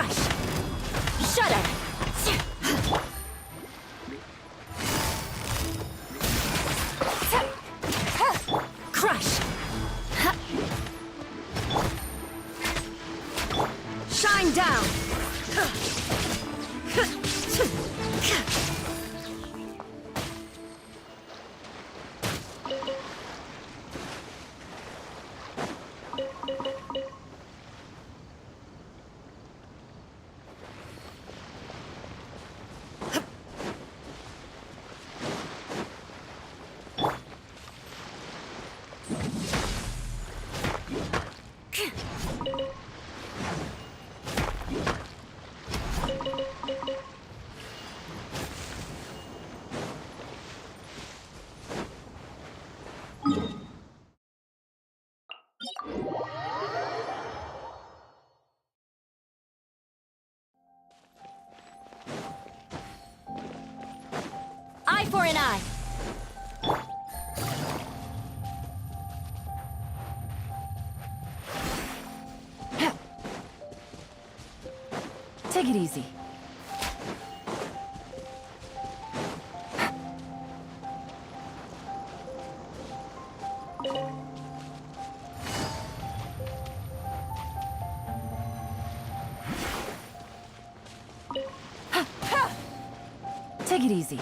Crush! Shudder! Crush! Shine down! Eye for an eye. Take it easy. Take it easy.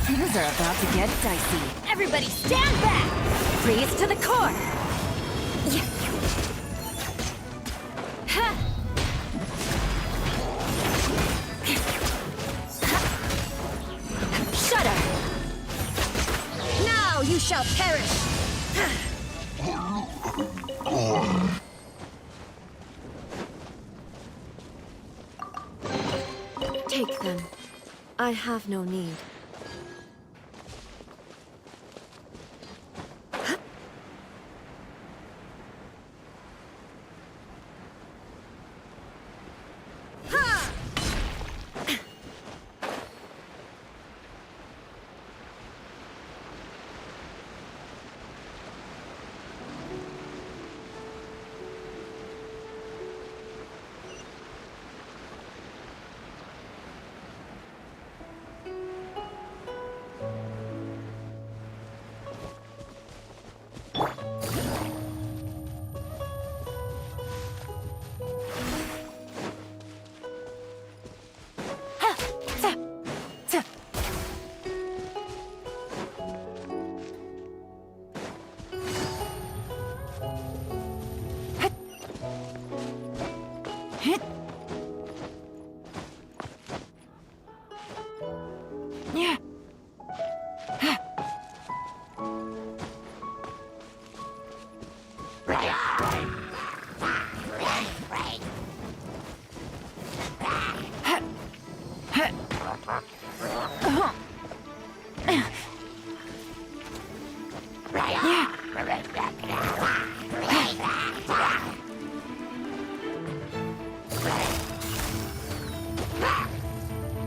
Things are about to get dicey. Everybody stand back! Freeze to the core! Yeah. Ha. Shudder! Now you shall perish! Take them. I have no need.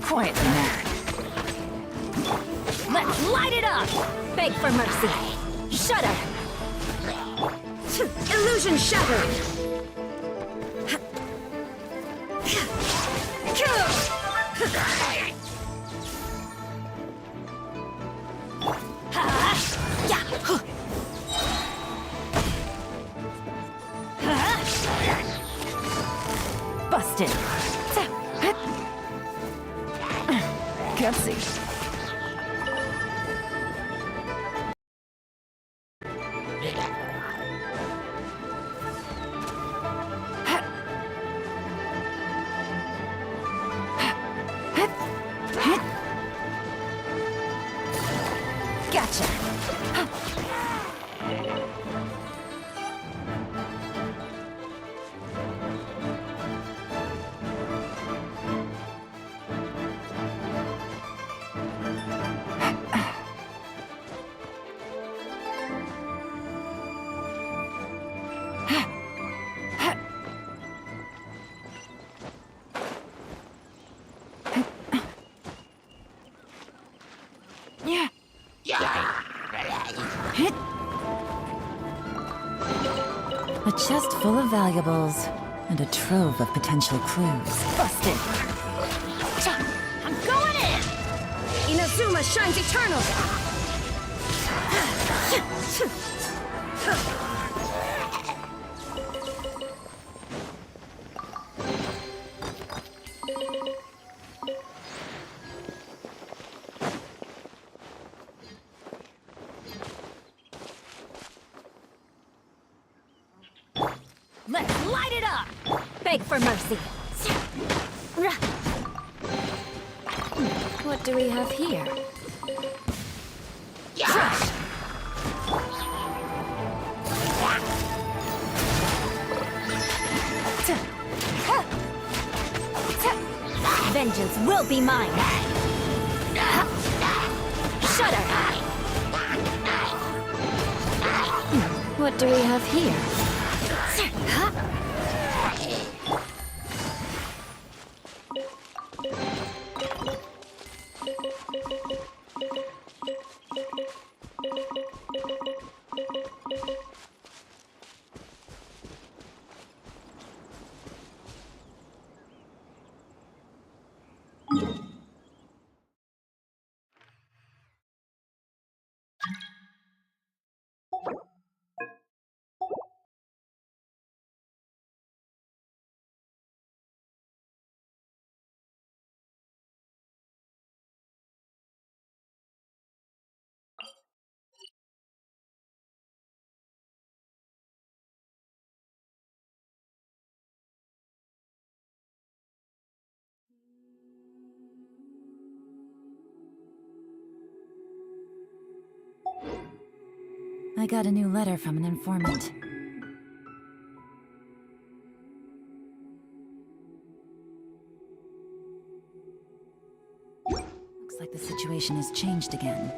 Quietly now. Let's light it up! Beg for mercy. Shudder! Illusion shattered! Can't see. Gotcha. A chest full of valuables and a trove of potential clues. Busted. I'm going in! Inazuma shines eternal! Let's light it up! Beg for mercy. What do we have here? Crush! Vengeance will be mine! Shudder! What do we have here? I got a new letter from an informant. Looks like the situation has changed again.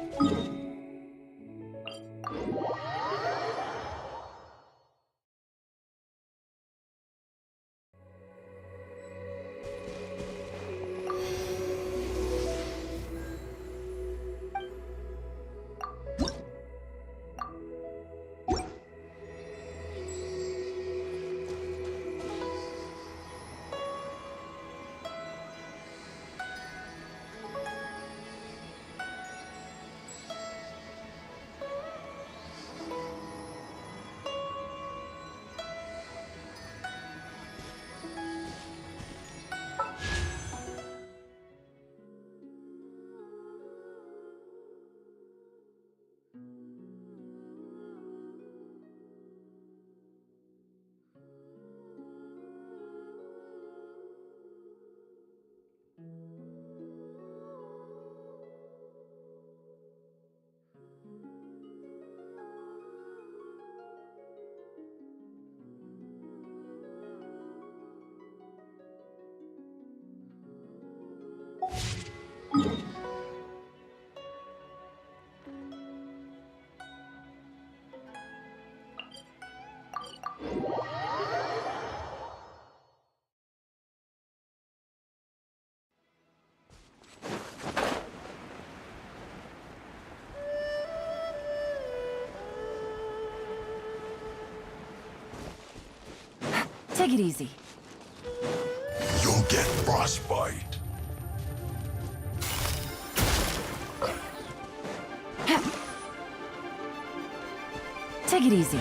Take it easy. You'll get frostbite. Take it easy.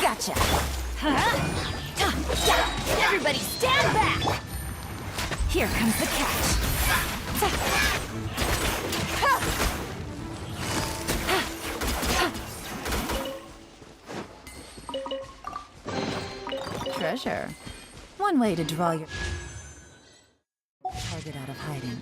Gotcha. Everybody stand back! Here comes the catch. Treasure. One way to draw your target out of hiding.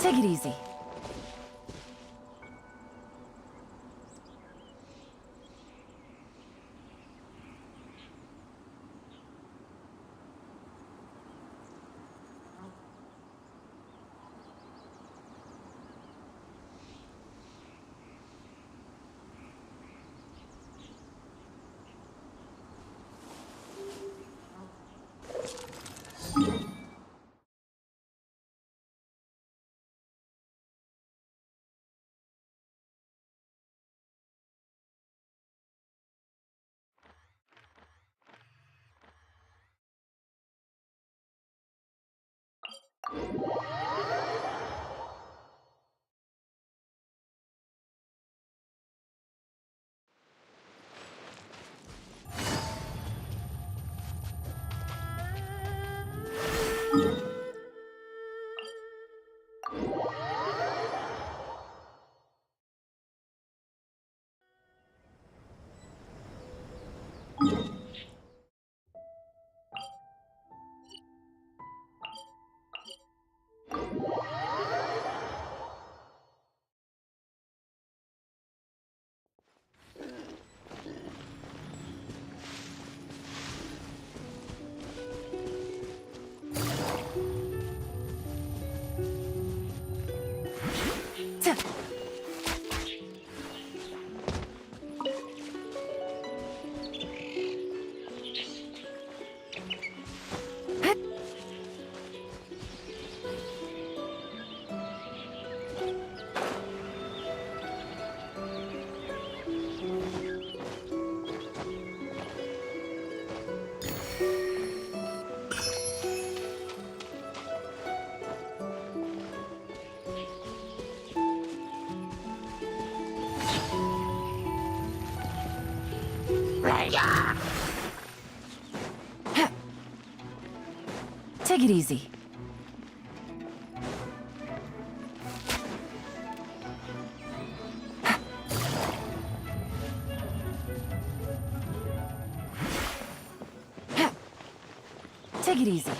Take it easy. Take it easy. Take it easy.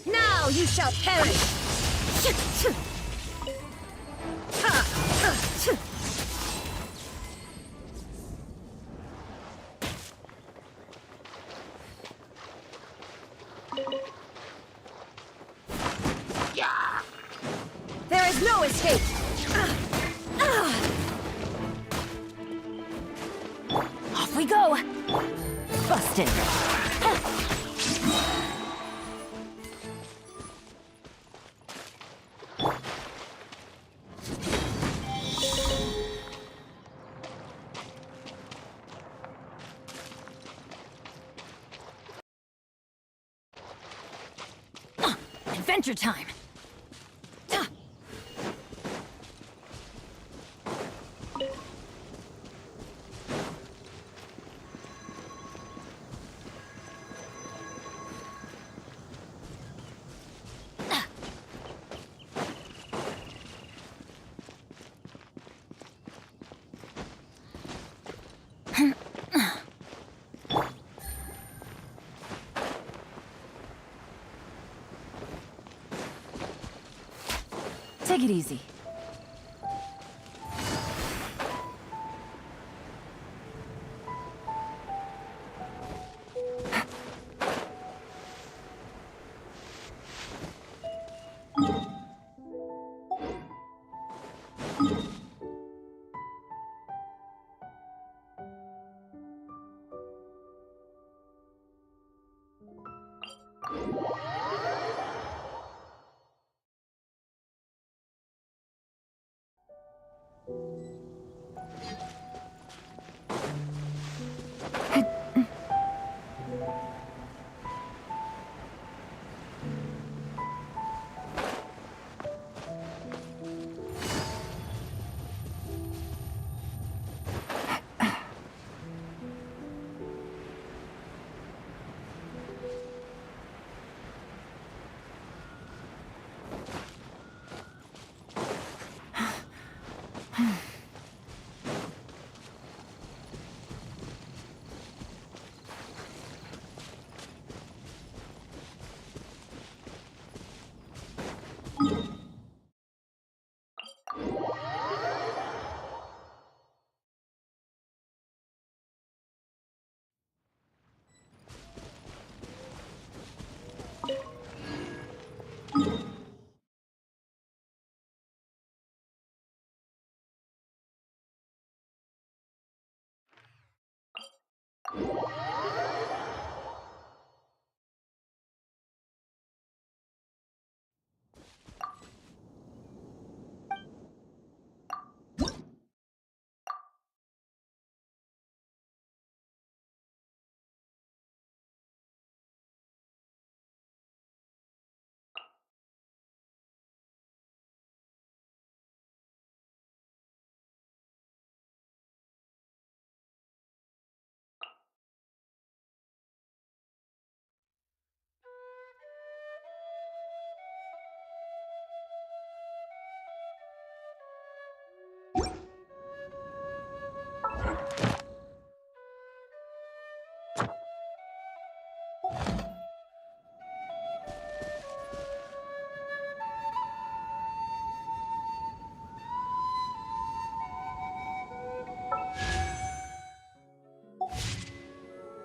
Now you shall perish! There is no escape! Off we go! Busted! Adventure time! Take it easy.